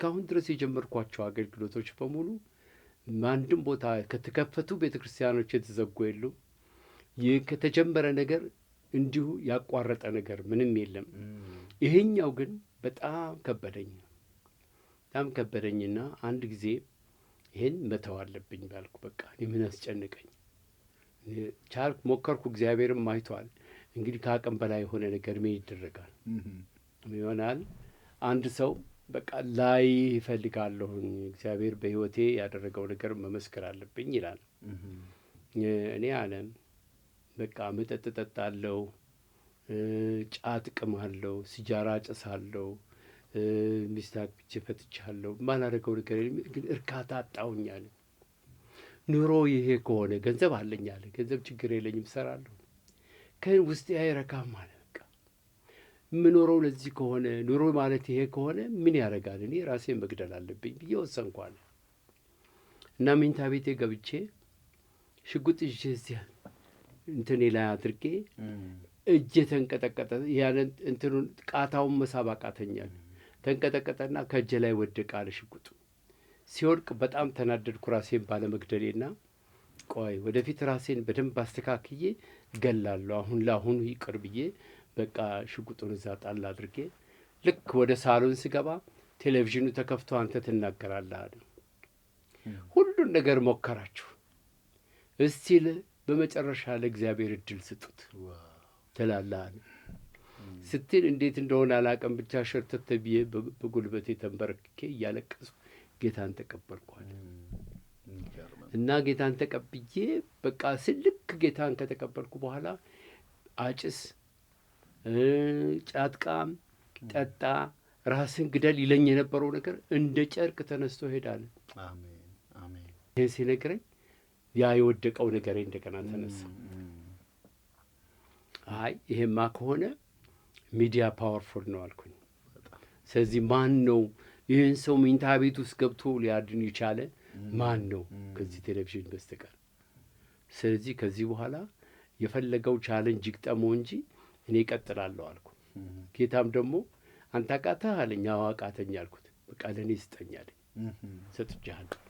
እስካሁን ድረስ የጀመርኳቸው አገልግሎቶች በሙሉ አንድም ቦታ ከተከፈቱ ቤተክርስቲያኖች የተዘጉ የሉም። ይህ ከተጀመረ ነገር እንዲሁ ያቋረጠ ነገር ምንም የለም። ይሄኛው ግን በጣም ከበደኝና አንድ ጊዜ ይሄን መተው አለብኝ ባልኩ። በቃ እኔ ምን አስጨነቀኝ? ቻልኩ፣ ሞከርኩ፣ እግዚአብሔርም አይቷል። እንግዲህ ከአቅም በላይ የሆነ ነገር ምን ይደረጋል ይሆናል። አንድ ሰው በቃ ላይ ይፈልጋለሁ፣ እግዚአብሔር በህይወቴ ያደረገው ነገር መመስከር አለብኝ ይላል። እኔ አለም በቃ መጠጥ እጠጣለሁ፣ ጫት እቅማለሁ፣ ሲጃራ አጨሳለሁ፣ ሚስት አግብቼ ፈትቻለሁ፣ ማላደርገው ነገር ግን እርካታ አጣሁኝ አለ። ኑሮ ይሄ ከሆነ ገንዘብ አለኝ አለ፣ ገንዘብ ችግር የለኝም እሰራለሁ፣ ግን ውስጤ አይረካም አለ። በቃ የምኖረው ለዚህ ከሆነ ኑሮ ማለት ይሄ ከሆነ ምን ያደርጋል፣ እኔ ራሴን መግደል አለብኝ ብዬ ወሰንኩ አለ። እና መኝታ ቤቴ ገብቼ ሽጉጥ ይዤ እዚያ እንትኔ ላይ አድርጌ እጄ ተንቀጠቀጠ። ያንን እንትኑን ቃታውን መሳብ አቃተኛል። ተንቀጠቀጠና ከእጄ ላይ ወደቀ አለ ሽጉጡ። ሲወድቅ በጣም ተናደድኩ ራሴን ባለመግደሌና ቆይ ወደፊት ራሴን በደንብ አስተካክዬ ገላለሁ፣ አሁን ለአሁኑ ይቅር ብዬ በቃ ሽጉጡን እዛ ጣል አድርጌ ልክ ወደ ሳሎን ስገባ ቴሌቪዥኑ ተከፍቶ አንተ ትናገራለህ አለ። ሁሉን ነገር ሞከራችሁ፣ እስቲል በመጨረሻ ለእግዚአብሔር እድል ስጡት ትላለህ አለ። ስትል እንዴት እንደሆነ አላውቅም፣ ብቻ ሸርተት ብዬ በጉልበቴ ተንበርክኬ እያለቀስኩ ጌታን ተቀበልኳል። እና ጌታን ተቀብዬ በቃ ስልክ ጌታን ከተቀበልኩ በኋላ አጭስ፣ ጫትቃም፣ ጠጣ፣ ራስን ግደል ይለኝ የነበረው ነገር እንደ ጨርቅ ተነስቶ ሄዳል። አሜን አሜን። ይሄ ሲነግረኝ ያ የወደቀው ነገሬ እንደገና ተነሳ። አይ ይሄማ ከሆነ ሚዲያ ፓወርፉል ነው አልኩኝ። ስለዚህ ማን ነው ይህን ሰው መኝታ ቤት ውስጥ ገብቶ ሊያድን የቻለ? ማን ነው ከዚህ ቴሌቪዥን በስተቀር? ስለዚህ ከዚህ በኋላ የፈለገው ቻሌንጅ ይግጠመው እንጂ እኔ እቀጥላለሁ አልኩ። ጌታም ደግሞ አንተ አቃተህ አለኝ። አዎ አቃተኝ አልኩት። በቃ ለእኔ ስጠኝ አለኝ። ሰጥቼሃለሁ።